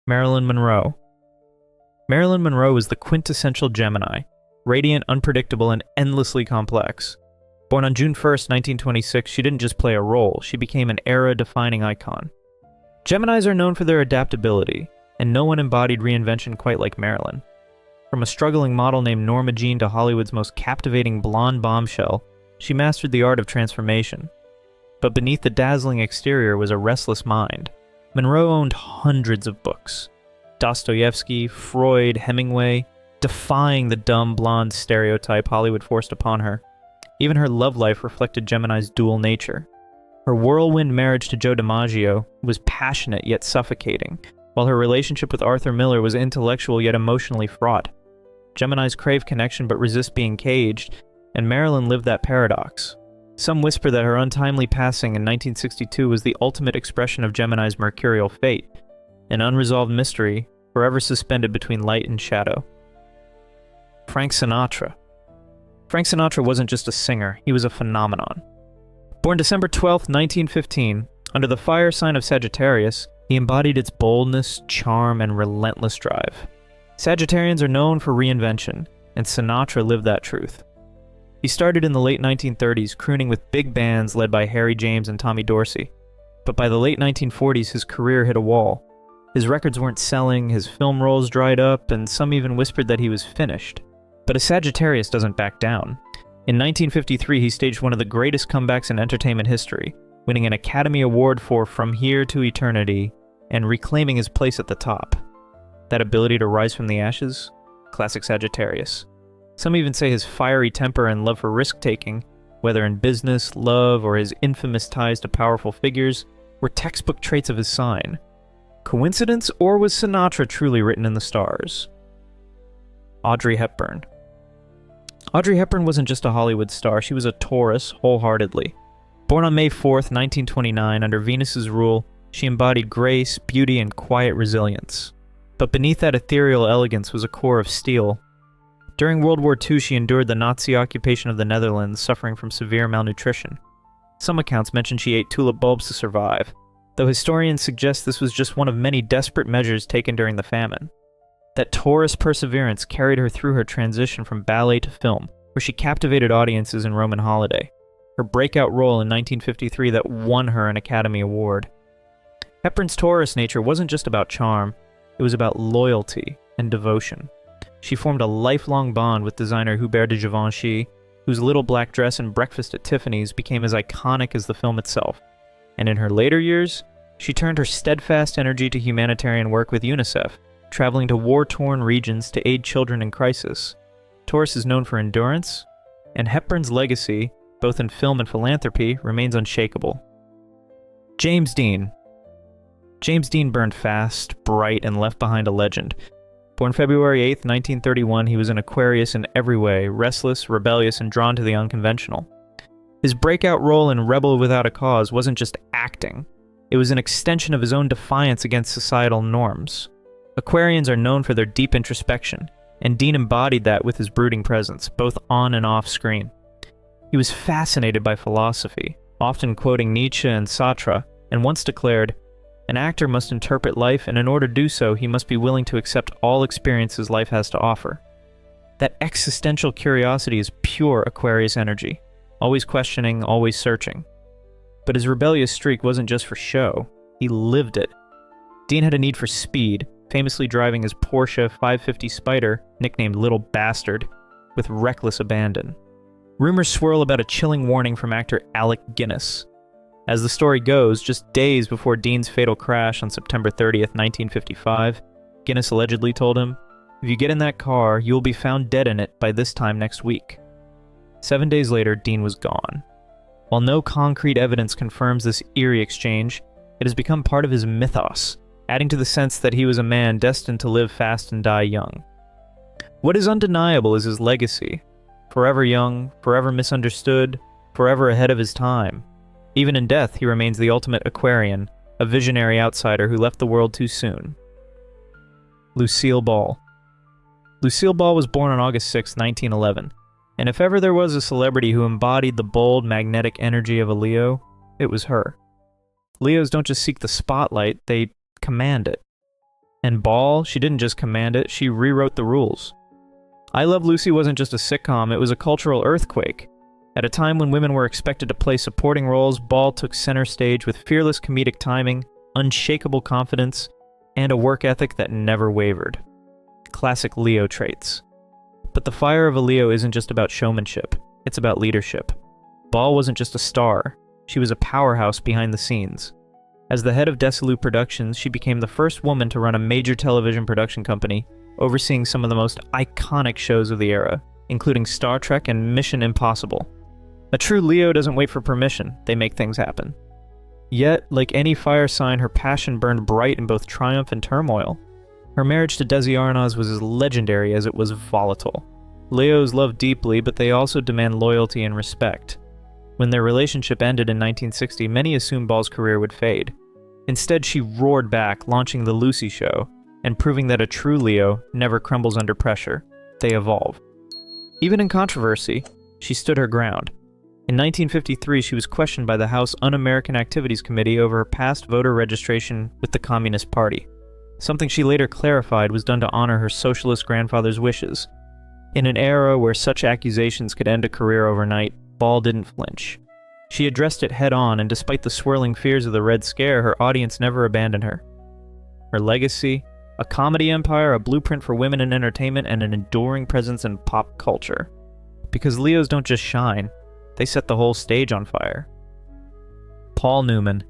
Marilyn Monroe. Marilyn Monroe was the quintessential Gemini, radiant, unpredictable, and endlessly complex. Born on June 1st, 1926, she didn't just play a role, she became an era-defining icon. Geminis are known for their adaptability, and no one embodied reinvention quite like Marilyn. From a struggling model named Norma Jean to Hollywood's most captivating blonde bombshell, she mastered the art of transformation. But beneath the dazzling exterior was a restless mind. Monroe owned hundreds of books. Dostoevsky, Freud, Hemingway, defying the dumb blonde stereotype Hollywood forced upon her. Even her love life reflected Gemini's dual nature. Her whirlwind marriage to Joe DiMaggio was passionate yet suffocating, while her relationship with Arthur Miller was intellectual yet emotionally fraught. Geminis crave connection but resist being caged, and Marilyn lived that paradox. Some whisper that her untimely passing in 1962 was the ultimate expression of Gemini's mercurial fate, an unresolved mystery forever suspended between light and shadow. Frank Sinatra. Frank Sinatra wasn't just a singer, he was a phenomenon. Born December 12, 1915, under the fire sign of Sagittarius, he embodied its boldness, charm, and relentless drive. Sagittarians are known for reinvention, and Sinatra lived that truth. He started in the late 1930s, crooning with big bands led by Harry James and Tommy Dorsey. But by the late 1940s, his career hit a wall. His records weren't selling, his film roles dried up, and some even whispered that he was finished. But a Sagittarius doesn't back down. In 1953, he staged one of the greatest comebacks in entertainment history, winning an Academy Award for From Here to Eternity, and reclaiming his place at the top. That ability to rise from the ashes? Classic Sagittarius. Some even say his fiery temper and love for risk-taking, whether in business, love, or his infamous ties to powerful figures, were textbook traits of his sign. Coincidence, or was Sinatra truly written in the stars? Audrey Hepburn. Audrey Hepburn wasn't just a Hollywood star, she was a Taurus wholeheartedly. Born on May 4th, 1929, under Venus's rule, she embodied grace, beauty, and quiet resilience. But beneath that ethereal elegance was a core of steel. During World War II, she endured the Nazi occupation of the Netherlands, suffering from severe malnutrition. Some accounts mention she ate tulip bulbs to survive, though historians suggest this was just one of many desperate measures taken during the famine. That Taurus perseverance carried her through her transition from ballet to film, where she captivated audiences in Roman Holiday, her breakout role in 1953 that won her an Academy Award. Hepburn's Taurus nature wasn't just about charm, it was about loyalty and devotion. She formed a lifelong bond with designer Hubert de Givenchy, whose little black dress and breakfast at Tiffany's became as iconic as the film itself. And in her later years, she turned her steadfast energy to humanitarian work with UNICEF, traveling to war-torn regions to aid children in crisis. Taurus is known for endurance, and Hepburn's legacy, both in film and philanthropy, remains unshakable. James Dean. James Dean burned fast, bright, and left behind a legend. Born February 8, 1931, he was an Aquarius in every way, restless, rebellious, and drawn to the unconventional. His breakout role in Rebel Without a Cause wasn't just acting. It was an extension of his own defiance against societal norms. Aquarians are known for their deep introspection, and Dean embodied that with his brooding presence, both on and off screen. He was fascinated by philosophy, often quoting Nietzsche and Sartre, and once declared, "An actor must interpret life, and in order to do so, he must be willing to accept all experiences life has to offer." That existential curiosity is pure Aquarius energy, always questioning, always searching. But his rebellious streak wasn't just for show, he lived it. Dean had a need for speed, famously driving his Porsche 550 Spider, nicknamed Little Bastard, with reckless abandon. Rumors swirl about a chilling warning from actor Alec Guinness. As the story goes, just days before Dean's fatal crash on September 30th, 1955, Guinness allegedly told him, "If you get in that car, you will be found dead in it by this time next week." 7 days later, Dean was gone. While no concrete evidence confirms this eerie exchange, it has become part of his mythos, adding to the sense that he was a man destined to live fast and die young. What is undeniable is his legacy. Forever young, forever misunderstood, forever ahead of his time. Even in death, he remains the ultimate Aquarian, a visionary outsider who left the world too soon. Lucille Ball. Lucille Ball was born on August 6, 1911, and if ever there was a celebrity who embodied the bold, magnetic energy of a Leo, it was her. Leos don't just seek the spotlight, they command it. And Ball, she didn't just command it, she rewrote the rules. I Love Lucy wasn't just a sitcom, it was a cultural earthquake. At a time when women were expected to play supporting roles, Ball took center stage with fearless comedic timing, unshakable confidence, and a work ethic that never wavered. Classic Leo traits. But the fire of a Leo isn't just about showmanship, it's about leadership. Ball wasn't just a star, she was a powerhouse behind the scenes. As the head of Desilu Productions, she became the first woman to run a major television production company, overseeing some of the most iconic shows of the era, including Star Trek and Mission Impossible. A true Leo doesn't wait for permission, they make things happen. Yet, like any fire sign, her passion burned bright in both triumph and turmoil. Her marriage to Desi Arnaz was as legendary as it was volatile. Leos love deeply, but they also demand loyalty and respect. When their relationship ended in 1960, many assumed Ball's career would fade. Instead, she roared back, launching The Lucy Show, and proving that a true Leo never crumbles under pressure. They evolve. Even in controversy, she stood her ground. In 1953, she was questioned by the House Un-American Activities Committee over her past voter registration with the Communist Party. Something she later clarified was done to honor her socialist grandfather's wishes. In an era where such accusations could end a career overnight, Ball didn't flinch. She addressed it head-on, and despite the swirling fears of the Red Scare, her audience never abandoned her. Her legacy? A comedy empire, a blueprint for women in entertainment, and an enduring presence in pop culture. Because Leos don't just shine, they set the whole stage on fire. Paul Newman.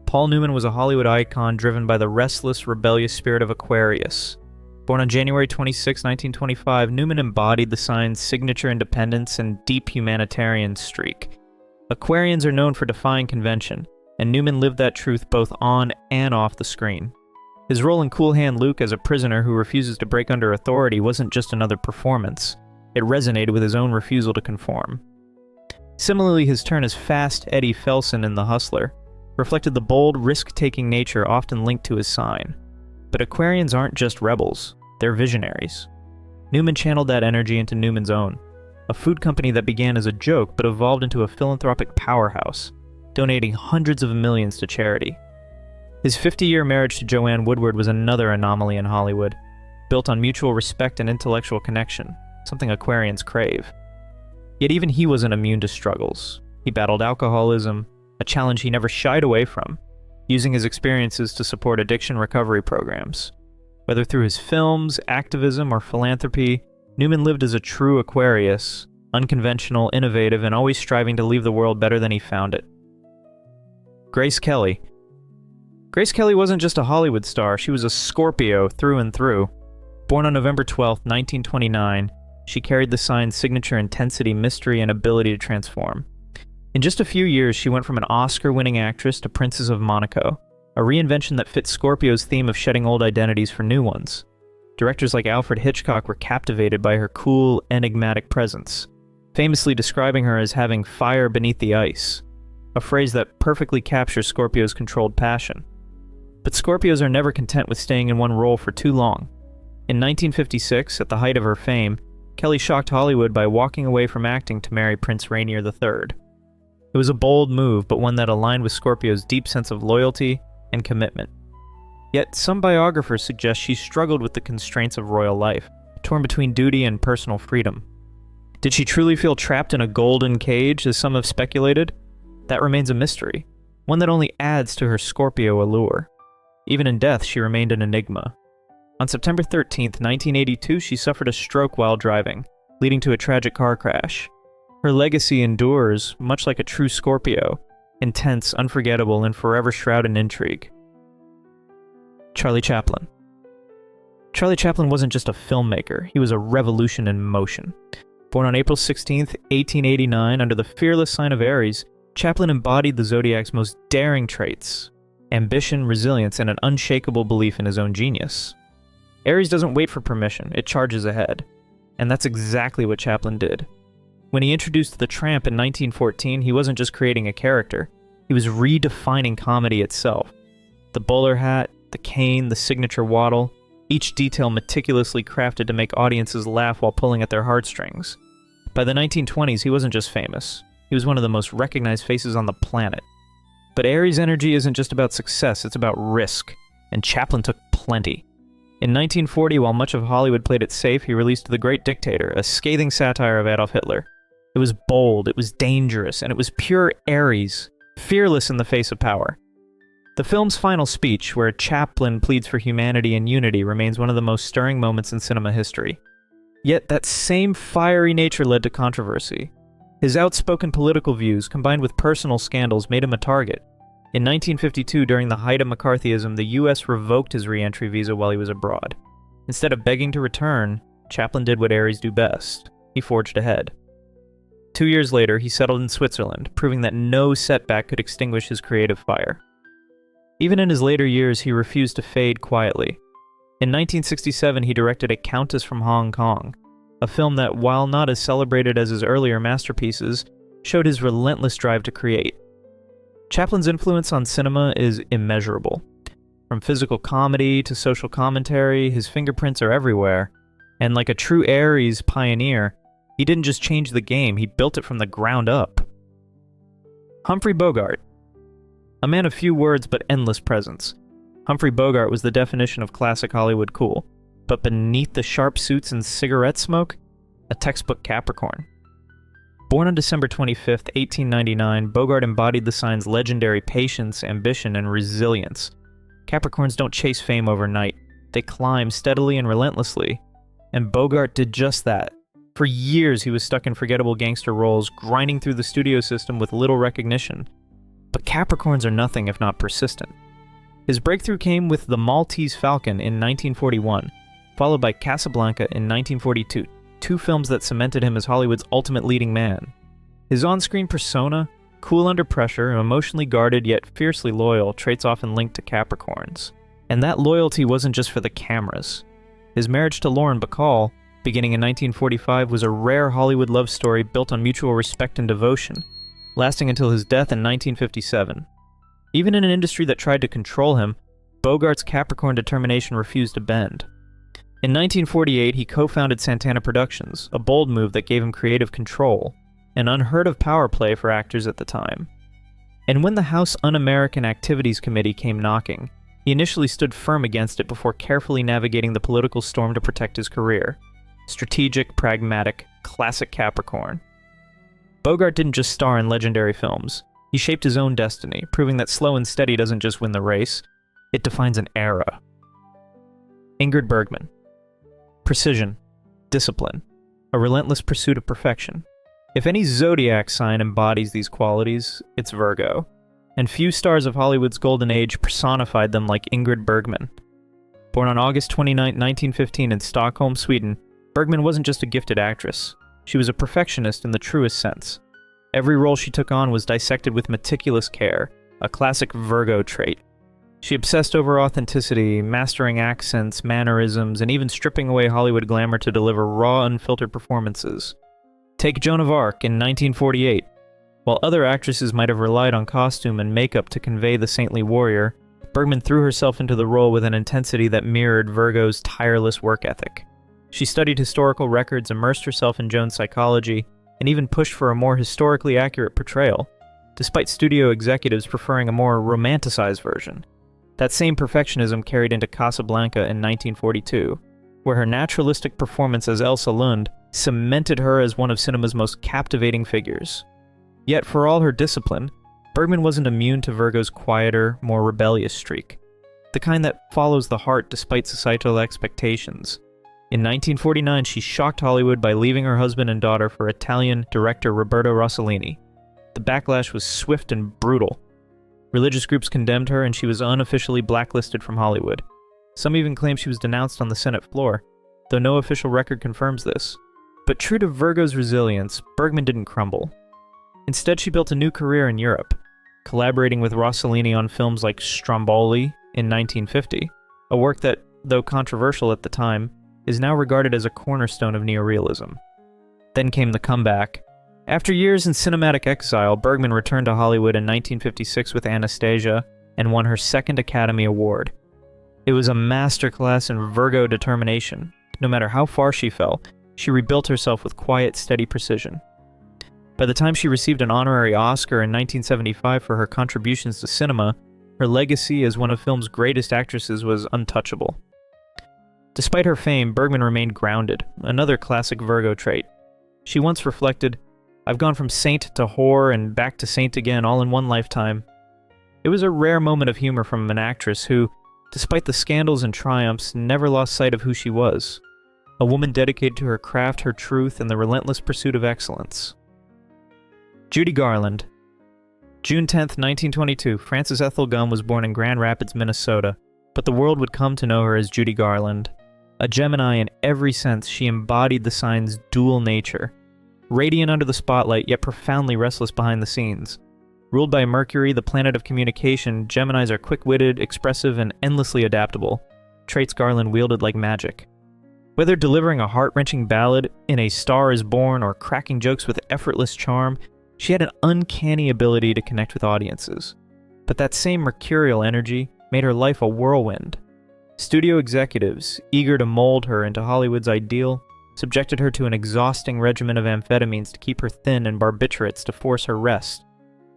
Paul Newman was a Hollywood icon driven by the restless, rebellious spirit of Aquarius. Born on January 26, 1925, Newman embodied the sign's signature independence and deep humanitarian streak. Aquarians are known for defying convention, and Newman lived that truth both on and off the screen. His role in Cool Hand Luke as a prisoner who refuses to break under authority wasn't just another performance. It resonated with his own refusal to conform. Similarly, his turn as Fast Eddie Felson in The Hustler reflected the bold, risk-taking nature often linked to his sign. But Aquarians aren't just rebels, they're visionaries. Newman channeled that energy into Newman's Own, a food company that began as a joke but evolved into a philanthropic powerhouse, donating hundreds of millions to charity. His 50-year marriage to Joanne Woodward was another anomaly in Hollywood, built on mutual respect and intellectual connection, something Aquarians crave. Yet even he wasn't immune to struggles. He battled alcoholism, a challenge he never shied away from, using his experiences to support addiction recovery programs. Whether through his films, activism, or philanthropy, Newman lived as a true Aquarius, unconventional, innovative, and always striving to leave the world better than he found it. Grace Kelly. Grace Kelly wasn't just a Hollywood star, she was a Scorpio through and through. Born on November 12, 1929, she carried the sign's signature intensity, mystery, and ability to transform. In just a few years, she went from an Oscar-winning actress to Princess of Monaco, a reinvention that fit Scorpio's theme of shedding old identities for new ones. Directors like Alfred Hitchcock were captivated by her cool, enigmatic presence, famously describing her as having fire beneath the ice, a phrase that perfectly captures Scorpio's controlled passion. But Scorpios are never content with staying in one role for too long. In 1956, at the height of her fame, Kelly shocked Hollywood by walking away from acting to marry Prince Rainier III. It was a bold move, but one that aligned with Scorpio's deep sense of loyalty and commitment. Yet some biographers suggest she struggled with the constraints of royal life, torn between duty and personal freedom. Did she truly feel trapped in a golden cage, as some have speculated? That remains a mystery, one that only adds to her Scorpio allure. Even in death, she remained an enigma. On September 13, 1982, she suffered a stroke while driving, leading to a tragic car crash. Her legacy endures, much like a true Scorpio, intense, unforgettable, and forever shrouded in intrigue. Charlie Chaplin. Charlie Chaplin wasn't just a filmmaker, he was a revolution in motion. Born on April 16, 1889, under the fearless sign of Aries, Chaplin embodied the Zodiac's most daring traits: ambition, resilience, and an unshakable belief in his own genius. Aries doesn't wait for permission, it charges ahead. And that's exactly what Chaplin did. When he introduced The Tramp in 1914, he wasn't just creating a character, he was redefining comedy itself. The bowler hat, the cane, the signature waddle, each detail meticulously crafted to make audiences laugh while pulling at their heartstrings. By the 1920s, he wasn't just famous, he was one of the most recognized faces on the planet. But Aries' energy isn't just about success, it's about risk. and Chaplin took plenty. In 1940, while much of Hollywood played it safe, he released The Great Dictator, a scathing satire of Adolf Hitler. It was bold, it was dangerous, and it was pure Ares, fearless in the face of power. The film's final speech, where Chaplin pleads for humanity and unity, remains one of the most stirring moments in cinema history. Yet that same fiery nature led to controversy. His outspoken political views, combined with personal scandals, made him a target. In 1952, during the height of McCarthyism, the U.S. revoked his re-entry visa while he was abroad. Instead of begging to return, Chaplin did what Ares do best. He forged ahead. 2 years later, he settled in Switzerland, proving that no setback could extinguish his creative fire. Even in his later years, he refused to fade quietly. In 1967, he directed A Countess from Hong Kong, a film that, while not as celebrated as his earlier masterpieces, showed his relentless drive to create. Chaplin's influence on cinema is immeasurable. From physical comedy to social commentary, his fingerprints are everywhere. And like a true Ares pioneer, he didn't just change the game, he built it from the ground up. Humphrey Bogart. A man of few words but endless presence. Humphrey Bogart was the definition of classic Hollywood cool, but beneath the sharp suits and cigarette smoke, a textbook Capricorn. Born on December 25, 1899, Bogart embodied the sign's legendary patience, ambition, and resilience. Capricorns don't chase fame overnight. They climb steadily and relentlessly. And Bogart did just that. For years, he was stuck in forgettable gangster roles, grinding through the studio system with little recognition. But Capricorns are nothing if not persistent. His breakthrough came with The Maltese Falcon in 1941, followed by Casablanca in 1942, two films that cemented him as Hollywood's ultimate leading man. His on-screen persona, cool under pressure, emotionally guarded yet fiercely loyal, traits often linked to Capricorns. And that loyalty wasn't just for the cameras. His marriage to Lauren Bacall, beginning in 1945, was a rare Hollywood love story built on mutual respect and devotion, lasting until his death in 1957. Even in an industry that tried to control him, Bogart's Capricorn determination refused to bend. In 1948, he co-founded Santana Productions, a bold move that gave him creative control, an unheard-of power play for actors at the time. And when the House Un-American Activities Committee came knocking, he initially stood firm against it before carefully navigating the political storm to protect his career. Strategic, pragmatic, classic Capricorn. Bogart didn't just star in legendary films. He shaped his own destiny, proving that slow and steady doesn't just win the race, it defines an era. Ingrid Bergman. Precision, discipline, a relentless pursuit of perfection. If any zodiac sign embodies these qualities, it's Virgo, and few stars of Hollywood's golden age personified them like Ingrid Bergman. Born on August 29, 1915 in Stockholm, Sweden, Bergman wasn't just a gifted actress. She was a perfectionist in the truest sense. Every role she took on was dissected with meticulous care, a classic Virgo trait. She obsessed over authenticity, mastering accents, mannerisms, and even stripping away Hollywood glamour to deliver raw, unfiltered performances. Take Joan of Arc in 1948. While other actresses might have relied on costume and makeup to convey the saintly warrior, Bergman threw herself into the role with an intensity that mirrored Virgo's tireless work ethic. She studied historical records, immersed herself in Joan's psychology, and even pushed for a more historically accurate portrayal, despite studio executives preferring a more romanticized version. That same perfectionism carried into Casablanca in 1942, where her naturalistic performance as Elsa Lund cemented her as one of cinema's most captivating figures. Yet for all her discipline, Bergman wasn't immune to Virgo's quieter, more rebellious streak, the kind that follows the heart despite societal expectations. In 1949, she shocked Hollywood by leaving her husband and daughter for Italian director Roberto Rossellini. The backlash was swift and brutal. Religious groups condemned her, and she was unofficially blacklisted from Hollywood. Some even claim she was denounced on the Senate floor, though no official record confirms this. But true to Virgo's resilience, Bergman didn't crumble. Instead, she built a new career in Europe, collaborating with Rossellini on films like Stromboli in 1950, a work that, though controversial at the time, is now regarded as a cornerstone of neorealism. Then came the comeback. After years in cinematic exile, Bergman returned to Hollywood in 1956 with Anastasia and won her second Academy Award. It was a masterclass in Virgo determination. No matter how far she fell, she rebuilt herself with quiet, steady precision. By the time she received an honorary Oscar in 1975 for her contributions to cinema, Her legacy as one of film's greatest actresses was untouchable. Despite her fame, Bergman remained grounded, another classic Virgo trait. She once reflected, "I've gone from saint to whore and back to saint again all in one lifetime." It was a rare moment of humor from an actress who, despite the scandals and triumphs, never lost sight of who she was. A woman dedicated to her craft, her truth, and the relentless pursuit of excellence. Judy Garland. June 10, 1922, Frances Ethel Gunn was born in Grand Rapids, Minnesota, but the world would come to know her as Judy Garland. A Gemini in every sense, she embodied the sign's dual nature. Radiant under the spotlight, yet profoundly restless behind the scenes. Ruled by Mercury, the planet of communication, Geminis are quick-witted, expressive, and endlessly adaptable, traits Garland wielded like magic. Whether delivering a heart-wrenching ballad in A Star is Born or cracking jokes with effortless charm, she had an uncanny ability to connect with audiences. But that same mercurial energy made her life a whirlwind. Studio executives, eager to mold her into Hollywood's ideal, subjected her to an exhausting regimen of amphetamines to keep her thin and barbiturates to force her rest,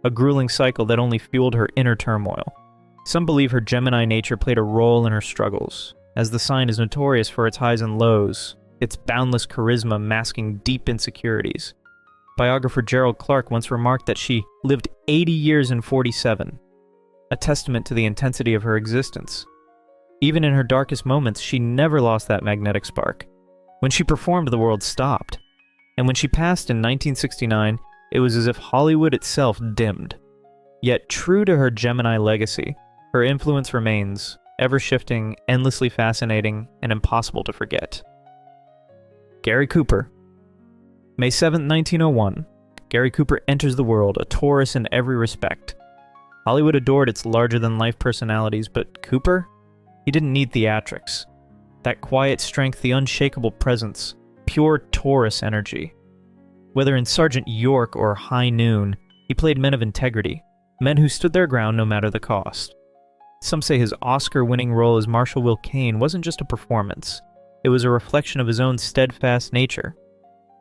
a grueling cycle that only fueled her inner turmoil. Some believe her Gemini nature played a role in her struggles, as the sign is notorious for its highs and lows, its boundless charisma masking deep insecurities. Biographer Gerald Clark once remarked that she lived 80 years in 47, a testament to the intensity of her existence. Even in her darkest moments, she never lost that magnetic spark. When she performed, the world stopped. And when she passed in 1969, it was as if Hollywood itself dimmed. Yet true to her Gemini legacy, her influence remains, ever-shifting, endlessly fascinating, and impossible to forget. Gary Cooper. May 7, 1901. Gary Cooper enters the world, a Taurus in every respect. Hollywood adored its larger-than-life personalities, but Cooper? He didn't need theatrics. That quiet strength, the unshakable presence, pure Taurus energy. Whether in Sergeant York or High Noon, he played men of integrity, men who stood their ground no matter the cost. Some say his Oscar-winning role as Marshal Will Kane wasn't just a performance. It was a reflection of his own steadfast nature.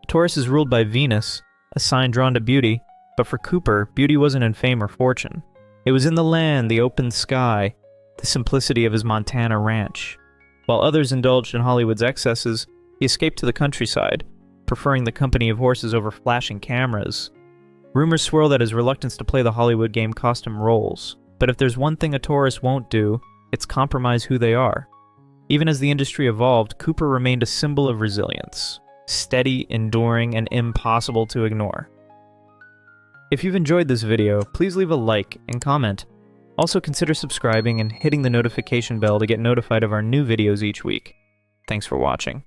Taurus is ruled by Venus, a sign drawn to beauty, but for Cooper, beauty wasn't in fame or fortune. It was in the land, the open sky, the simplicity of his Montana ranch. While others indulged in Hollywood's excesses, he escaped to the countryside, preferring the company of horses over flashing cameras. Rumors swirl that his reluctance to play the Hollywood game cost him roles, but if there's one thing a Taurus won't do, it's compromise who they are. Even as the industry evolved, Cooper remained a symbol of resilience. Steady, enduring, and impossible to ignore. If you've enjoyed this video, please leave a like and comment. Also consider subscribing and hitting the notification bell to get notified of our new videos each week. Thanks for watching.